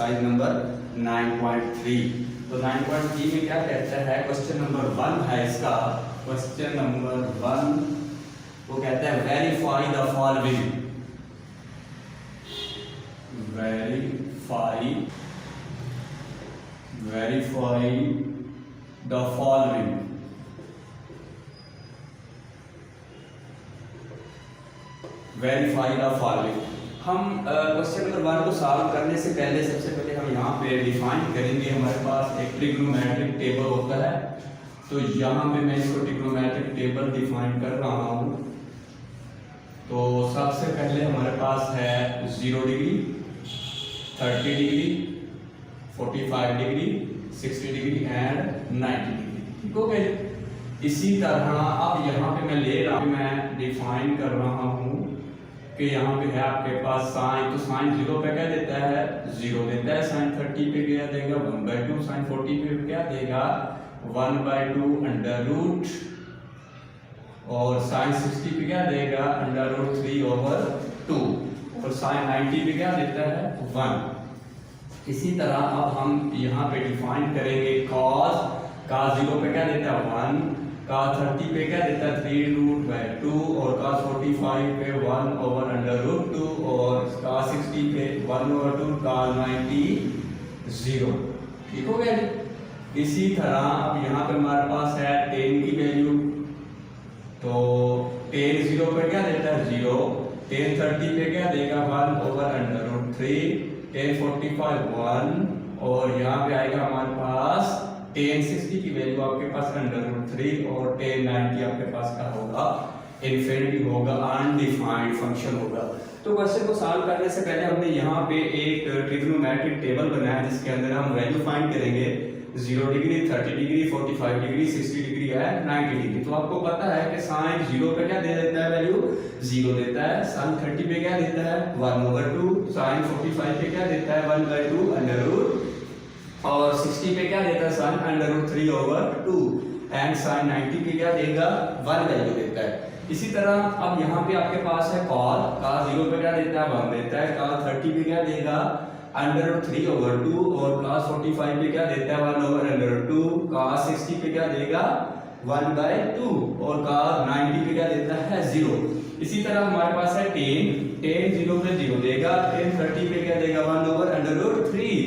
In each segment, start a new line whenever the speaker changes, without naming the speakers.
Exercise number 9.3। तो 9.3 में क्या कहता है, क्वेश्चन नंबर 1 है इसका। क्वेश्चन नंबर 1 वो कहता है verify the following. Verify the following. Verify the following. हम क्वेश्चन नंबर 1 को सॉल्व करने से पहले सबसे पहले हम यहाँ पे डिफाइन करेंगे। हमारे पास एक ट्रिग्नोमेट्रिक टेबल होता है, तो यहाँ पे मैं इसको ट्रिग्नोमेट्रिक टेबल डिफाइन कर रहा हूँ। तो सबसे पहले हमारे पास है 0 degree, 30 degree, 45 degree, 60 degree and 90 degree. ठीक हो गए। इसी तरह अब यहाँ पे मैं ले रहा हूँ, मैं डिफाइन कर रहा हूँ कि यहाँ पे है आपके पास साइन। तो साइन 0 पे क्या देता है, 0 देता है। साइन 30 पे क्या देगा, 1/2। साइन 40 पे क्या देगा, 1/2 अंडर रूट। और साइन 60 पे क्या देगा, अंडर रूट 3/2। और साइन 90 पे क्या देता है, 1। इसी तरह अब हम यहाँ पे डिफाइन करेंगे cos 0 पे क्या देता है, 1। cos 30 पे क्या देता है, 3√2। और cos 45 पे 1/√2। और cos 60 पे 1/2। cos 90 0। ठीक हो गया। इसी तरह अब यहाँ पे हमारे पास है tan की वैल्यू। तो tan 0 पे क्या देता है, 0। tan 30 पे क्या देगा, 1/√3। tan 45 1। और यहाँ पे आएगा हमारे पास tan 60 की वैल्यू आपके पास √3। और tan 90 आपके पास क्या होगा, इनफिनिटी होगा, अनडिफाइंड फंक्शन होगा। तो क्वेश्चन को सॉल्व करने से पहले हमने यहाँ पे एक ट्रिग्नोमेट्रिक टेबल बनाया जिसके अंदर हम वैल्यू फाइंड करेंगे। 0 डिग्री, 30 डिग्री, 45 डिग्री, 60 डिग्री है, 90 डिग्री। तो आपको पता है कि साइन 0 पे क्या दे देता है, वैल्यू 0 देता है। साइन 30 पे क्या देता है, 1/2। साइन 45 पे क्या देता है, 1/2 अंडर रूट। और 60 पे क्या देता है, साइन √3/2। एंड साइन 90 पे क्या देगा, 1 वैल्यू देता है। इसी तरह अब यहाँ पे आपके पास है cos 0 पे क्या देता है, 1 देता है। cos 30 पे क्या देगा, √3/2। और cos 45 पे क्या देता है, 1/2। cos 60 पे क्या देगा, 1/2। और cos 90 पे क्या देता है, 0। इसी तरह हमारे पास है tan 0 पे 0 देगा। tan 30 पे क्या देगा, 1/√3।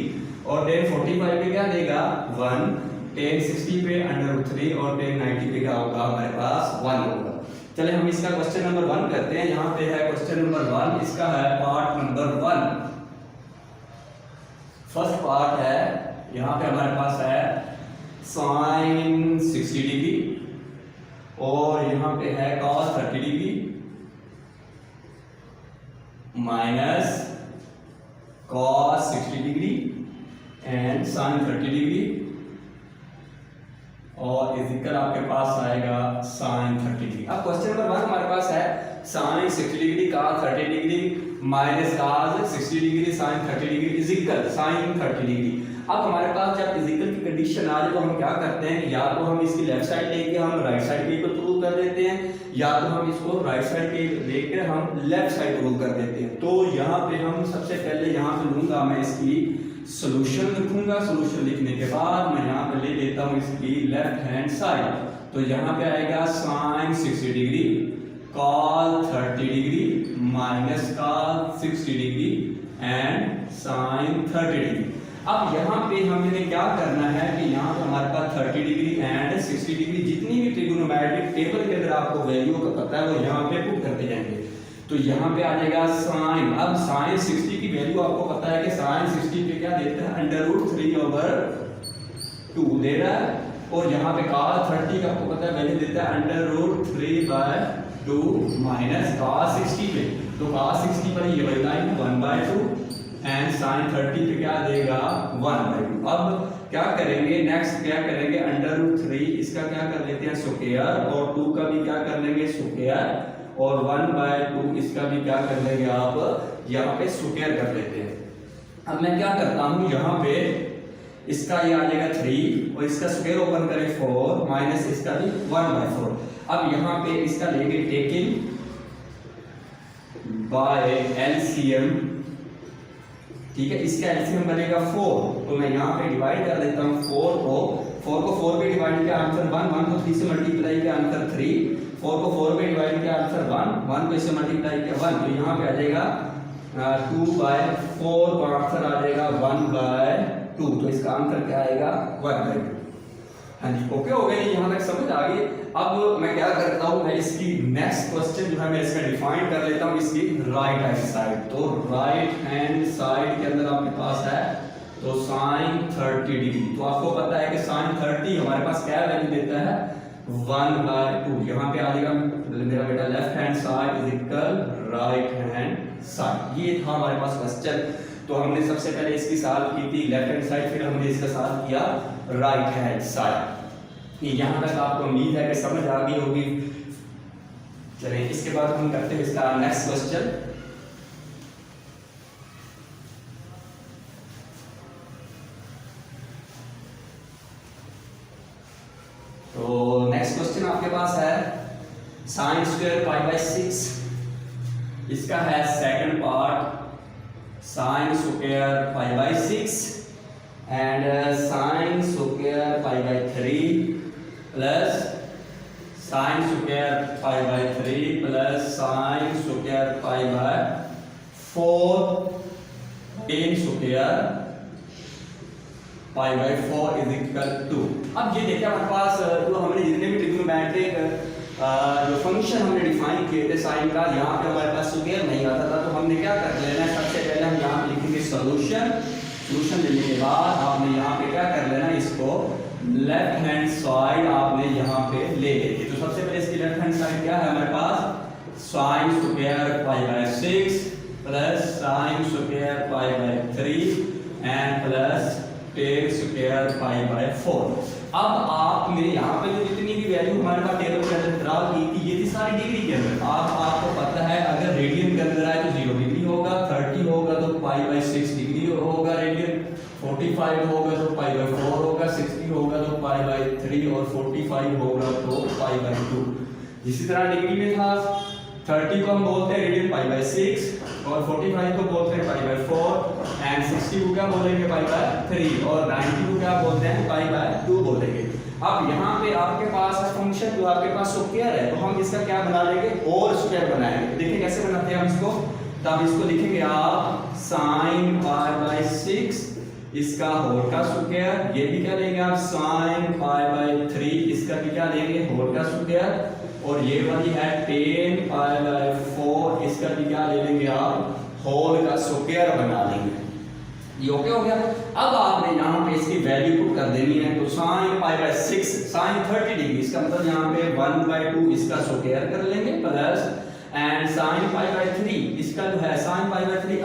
और tan 45 पे क्या देगा, 1। tan 60 पे √3। और tan 90 पे क्या होगा, हमारे पास 1 होगा। चले हम इसका क्वेश्चन नंबर 1 करते हैं। यहाँ पे है क्वेश्चन नंबर 1, इसका है पार्ट नंबर 1। फर्स्ट पार्ट है, यहाँ पे हमारे पास है साइन 60 डिग्री। और यहाँ पे है cos 30 degree minus cos 60 degree and sine 30 degree. और इजिकल आपके पास आएगा साइन 30 डिग्री। अब क्वेश्चन नंबर 1 हमारे पास है sine 60 degree cos 30 degree minus cos 60 degree sine 30 degree is equal sine 30 degree. अब हमारे पास जब इजिकल की कंडीशन आ जाए तो हम क्या करते हैं, या तो हम इसकी लेफ्ट साइड लेके हम राइट साइड के इक्वल प्रूव कर देते हैं, या तो हम इसको राइट साइड के लेके हम लेफ्ट साइड प्रूव कर देते हैं। तो यहाँ पे हम सबसे पहले यहाँ पे लूंगा मैं इसकी सोल्यूशन लिखूंगा। सोल्यूशन लिखने के बाद मैं यहाँ पे ले लेता हूँ इसकी लेफ्ट हैंड साइड। तो यहाँ पे आएगा sine 60 degree cos 30 degree minus cos 60 degree and sine 30 degree. अब यहाँ पे हमने क्या करना है कि यहाँ पे हमारे पास 30 डिग्री एंड 60 डिग्री जितनी भी ट्रिग्नोमेट्रिक टेबल के अंदर आपको वैल्यू का पता है वो यहाँ पे पुट करते जाएंगे। तो यहाँ पे आ जाएगा साइन। अब साइन 60 की वैल्यू आपको पता है कि साइन 60 पे क्या देता है, √3/2 दे रहा है। और यहाँ पे cos 30 का आपको पता है वैल्यू देता है √3/2 माइनस cos 60 पे। तो cos 60 पर ये वाली लाइन 1/2 एंड साइन 30 पे क्या देगा, 1/2। अब क्या करेंगे, नेक्स्ट क्या करेंगे, √3 इसका क्या कर लेते हैं स्क्वायर। और 2 का भी क्या कर लेंगे स्क्वायर। और 1/2 इसका भी क्या कर लेंगे आप, यहाँ पे स्क्वायर कर लेते हैं। अब मैं क्या करता हूँ, यहाँ पे इसका ये आ जाएगा 3 और इसका स्क्वायर ओपन करें 4 माइनस इसका भी 1/4। अब यहाँ पे इसका लेंगे टेकिंग बाय एलसीएम ठीक है, इसका एलसीएम बनेगा 4, तो मैं यहाँ पे डिवाइड कर देता हूँ 4 को 4 पे डिवाइड किया आंसर 1, 1 को 3 से मल्टीप्लाई किया आंसर 3, 4 को 4 पे डिवाइड किया आंसर 1, 1 को इससे मल्टीप्लाई किया 1, तो यहाँ पे आ जाएगा 2/4 का आंसर आ जाएगा 1/2, तो इसका आंसर क्या आएगा 1/2। हाँ जी, ओके हो गया, यहाँ तक समझ आ गई। अब मैं क्या करता हूँ, मैं इसकी नेक्स्ट क्वेश्चन जो है मैं इसका डिफाइन कर लेता हूँ इसकी राइट हैंड साइड। तो राइट हैंड साइड के अंदर आपके पास है तो sin 30 डिग्री, तो आपको पता है कि sin 30 हमारे पास क्या वैल्यू देता है 1/2। यहाँ पे आ जाएगा मेरा बेटा left hand side is equal right hand side. ये था हमारे पास क्वेश्चन। तो हमने सबसे पहले इसकी सॉल्व की थी लेफ्ट हैंड साइड, फिर हमने इसका सॉल्व किया राइट हैंड साइड। यहाँ तक आपको उम्मीद है कि समझ आ गई होगी। चलिए इसके बाद हम करते हैं इसका नेक्स्ट क्वेश्चन। तो नेक्स्ट क्वेश्चन आपके पास है sin स्क्वायर π/6, इसका है second part sin square π/6 and sin square π/3 plus sin square π/3 plus sin square π/4 tan square π/4 is equal to. अब ये देखिए हमारे पास जो हमने जितने भी ट्रिग्नोमेट्रिक जो फंक्शन हमने डिफाइन किए थे साइन का, यहाँ पे हमारे पास स्क्वायर नहीं आता था, तो हमने क्या कर लेना है, सबसे पहले हम यहाँ पे लिखेंगे सॉल्यूशन। सॉल्यूशन लेने के बाद आपने यहाँ पे क्या कर लेना है, इसको लेफ्ट हैंड साइड आपने यहाँ पे ले लेंगे। तो सबसे पहले इसकी लेफ्ट हैंड साइड क्या है हमारे पास sin square π/6 plus sin square π/3 and plus tan square π/4। अब आपने यहाँ पे जो जितनी भी वैल्यू हमारे पास टेबल के अंदर ड्रा की थी ये थी सारी डिग्री के अंदर। आपको पता है अगर रेडियन के अंदर आए तो 0 डिग्री होगा, 30 होगा तो π/6 डिग्री होगा रेडियन, 45 होगा तो π/4 होगा, 60 होगा तो π/3 और 45 होगा तो π/2। इसी तरह डिग्री में था 30 को हम बोलते हैं रेडियन π/6 और 45 को बोलते हैं π/4 एंड 60 को क्या बोलेंगे π/3 और 90 को क्या बोलते हैं π/2 बोलेंगे। अब यहाँ पे आपके पास फंक्शन जो आपके पास स्क्वायर है तो हम इसका क्या बना लेंगे, होल स्क्वायर बनाएंगे। देखिए कैसे बनाते हैं हम इसको, तो हम इसको लिखेंगे आप sin π/6 इसका होल का स्क्वायर, ये भी क्या लेंगे आप sin π/3 इसका भी क्या लेंगे होल का स्क्वायर, और ये वाली है tan π/4 इसका भी क्या ले लेंगे आप होल का स्क्वायर बना लेंगे। ये ओके हो गया। अब आपने यहाँ पे इसकी वैल्यू पुट कर देनी है, तो sin π/6 sin 30 डिग्री इसका मतलब यहाँ पे 1/2 इसका स्क्वायर कर लेंगे प्लस एंड sin π/3 इसका जो है sin π/3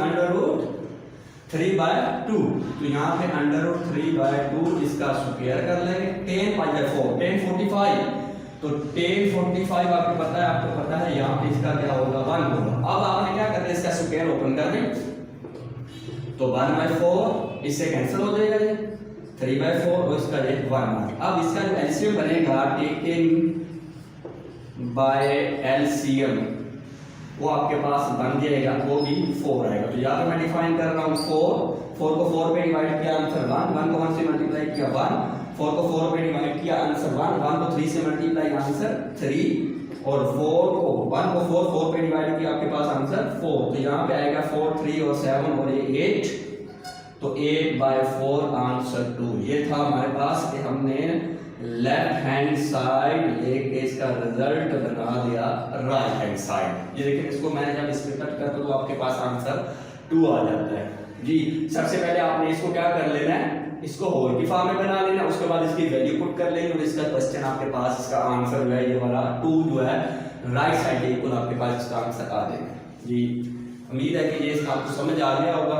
√3/2, तो यहाँ पे √3/2 इसका स्क्वायर कर लेंगे। tan π/4 tan 45 तो tan 45 आपको पता है यहाँ पे इसका क्या होगा 1 होगा। अब आपने क्या करना है इसका स्क्वायर ओपन कर दें तो 1/4 इससे कैंसिल हो जाएगा ये 3/4 और इसका ये 1। अब इसका जो एलसीएम बनेगा टेकन बाय एलसीएम वो आपके पास बन जाएगा, वो भी 4 आएगा। तो यहाँ पे मैं डिफाइन कर रहा हूँ 4 को 4 पे डिवाइड किया आंसर 1, 1 को 1 से मल्टीप्लाई किया 1, 4 को 4 पे डिवाइड किया आंसर 1, 1 को 3 से मल्टीप्लाई आंसर 3 और 1 को 4 पे डिवाइड किया आपके पास आंसर 4। तो यहाँ पे आएगा 4, 3 और 7 और ये 8, तो 8/4 आंसर 2। ये था हमारे पास कि हमने लेफ्ट हैंड साइड लेके इसका रिजल्ट बना दिया राइट हैंड साइड। ये देखिए इसको मैं जब इस पे कट करता हूं तो आपके पास आंसर 2 आ जाता है जी। सबसे पहले आपने इसको क्या कर लेना है, इसको होल की फॉर्म में बना लेना, उसके बाद इसकी वैल्यू पुट कर लेंगे और इसका क्वेश्चन आपके पास इसका आंसर जो है ये वाला 2 जो है राइट साइड के इक्वल आपके पास इसका आंसर आ जाएगा जी। उम्मीद है कि ये आपको समझ आ गया होगा।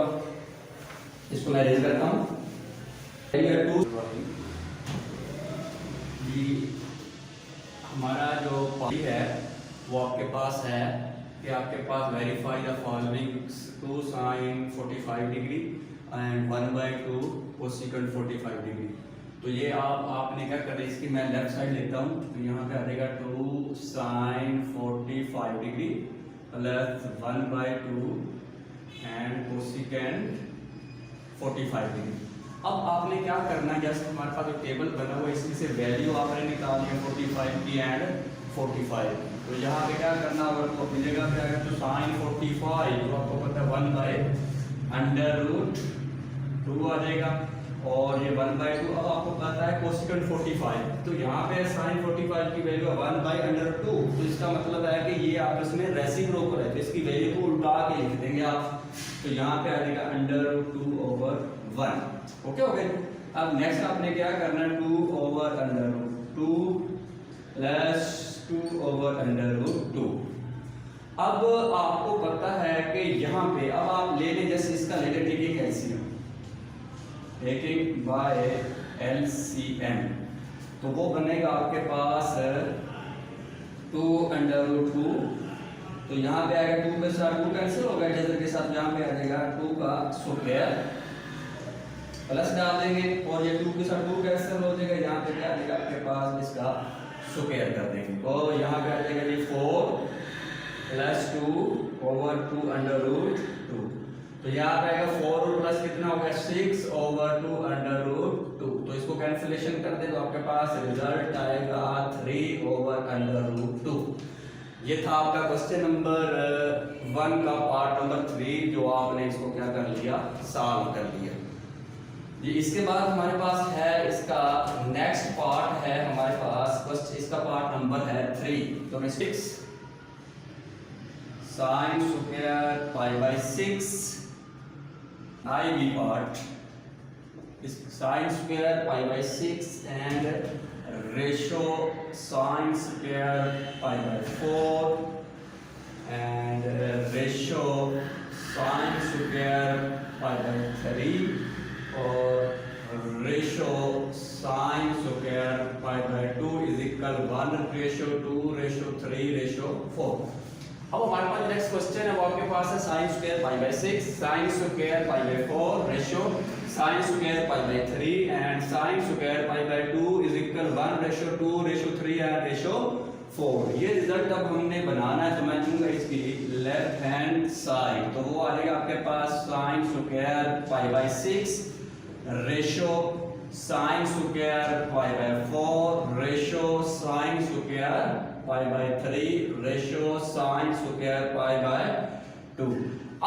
इसको मैं रेज करता हूँ जी। हमारा जो पॉइंट है वो आपके पास है कि आपके पास verify the following 2 sin 45 degree and 1/2 cosecant 45 degree. तो ये आपने क्या करना है, इसकी मैं लेफ्ट साइड लेता हूँ तो यहाँ पे आ जाएगा 2 sin 45 degree plus 1/2 and cosecant 45 degree. अब आपने क्या करना है, जस्ट हमारे पास जो टेबल बना हुआ है इसमें से वैल्यू आपने निकालनी है 45 की एंड 45। तो यहाँ पे क्या करना होगा, आपको मिलेगा क्या है, तो साइन 45 तो आपको पता है 1/√2 आ जाएगा, और ये 1/2। अब आपको पता है कोसेकेंट 45, तो यहाँ पे साइन 45 की वैल्यू 1/√2, तो इसका मतलब है कि ये आपस में रेसिप्रोकल है, तो इसकी वैल्यू को उल्टा के लिख देंगे आप, तो यहाँ पे आ जाएगा √2/1। ओके हो गए। अब नेक्स्ट आपने क्या करना है, 2/√2 प्लस 2/√2। अब आपको पता है कि यहाँ पे अब आप ले लें, जैसे इसका ले लें, ठीक है, एलसीएम, टेकिंग बाय एलसीएम, तो वो बनेगा आपके पास 2/√2, तो यहाँ पे आएगा 2 के साथ 2 कैंसिल हो गया, जैसे के साथ यहाँ पे आ जाएगा 2 का स्क्वायर प्लस डाल देंगे, और ये 2 के साथ 2 कैंसिल हो जाएगा, यहाँ पे क्या आ जाएगा आपके पास इसका स्क्वायर कर देंगे, और यहाँ पे आ जाएगा ये 4 + 2/2√2, तो यहाँ पे आएगा 4 और प्लस कितना हो गया 6/2√2, तो इसको कैंसिलेशन कर दे तो आपके पास रिजल्ट आएगा 3/√2। ये था आपका क्वेश्चन नंबर 1 का पार्ट नंबर 3, जो आपने इसको क्या कर लिया, सॉल्व कर लिया। जी इसके बाद हमारे पास है इसका नेक्स्ट पार्ट है हमारे पास क्वेश्चन, इसका पार्ट नंबर है 3, तो 6 sin square π/6 IB part is sin square π/6 and ratio sin square π/4 and ratio sin square π/3 और ratio sin square π/2 is equal 1:2:3:4। अब हमारे पास नेक्स्ट क्वेश्चन है, वो आपके पास है sin square π/6, sin square π/4, ratio sin square π/3 and sin square π/2 is equal 1:2:3 and 4। ये result अब हमने बनाना है, तो मैं दूंगा इसकी लेफ्ट हैंड साइड, तो वो आ जाएगा आपके पास sin square π/6 ratio sin square π/4 ratio sin square π/3 ratio sin square π/2।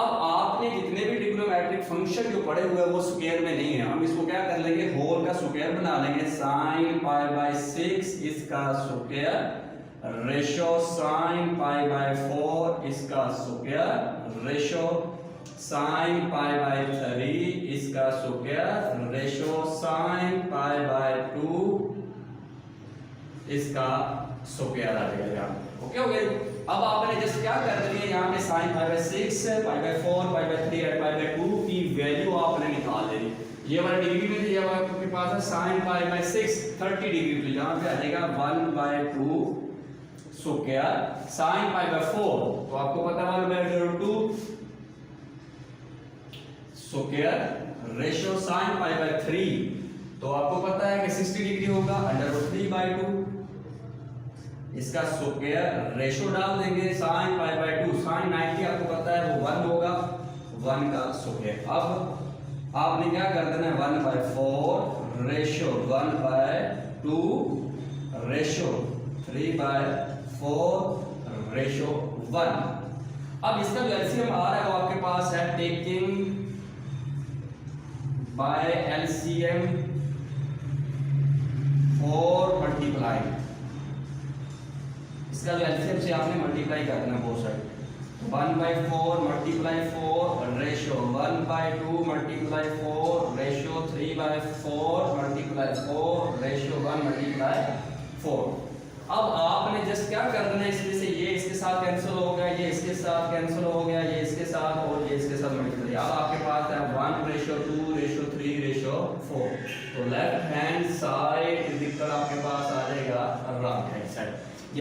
अब आपने जितने भी ट्रिग्नोमेट्रिक फंक्शन जो पढ़े हुए हैं वो स्क्वायर में नहीं है, हम इसको क्या कर लेंगे, होल का स्क्वायर बना लेंगे। sin π/6 इसका स्क्वायर रेशियो sin π/4 इसका स्क्वायर रेशियो sin π/3 इसका स्क्वायर रेशियो sin π/2 इसका स्क्वायर आ जाएगा। ओके हो गया। अब आपने जस्ट क्या कर दिया, यहाँ पे sin π/6 π/4 π/3 और π/2 की वैल्यू आपने निकाल देनी। ये वाला डिग्री में ये आपके पास है sin π/6 30 डिग्री, तो यहाँ पे आ जाएगा 1/2 स्क्वायर sin π/4, तो आपको पता है 1/2 स्क्वायर रेशियो sin π/3, तो आपको पता है कि 60 डिग्री होगा √3/2 इसका स्क्वायर रेशियो डाल देंगे sin π/2 sin 90 आपको पता है वो 1 होगा, 1 का स्क्वायर। अब आपने क्या कर देना है 1/4 रेशियो 1/2 रेशियो 3/4 रेशियो 1। अब इसका जो एलसीएम आ रहा है वो आपके पास है टेकिंग बाय एलसीएम 4 मल्टीप्लाई, इसका जो एलसीएम से आपने मल्टीप्लाई करना है both side, 1/4 multiply 4 ratio 1/2 multiply 4 ratio 3/4 multiply 4 ratio 1 multiply 4। अब आपने जस्ट क्या कर देना है, इसमें से ये इसके साथ कैंसिल हो गया, ये इसके साथ कैंसिल हो गया, ये इसके साथ और ये इसके साथ मल्टीप्लाई। अब आपके पास है 1:2:3:4, तो left hand side is equal आपके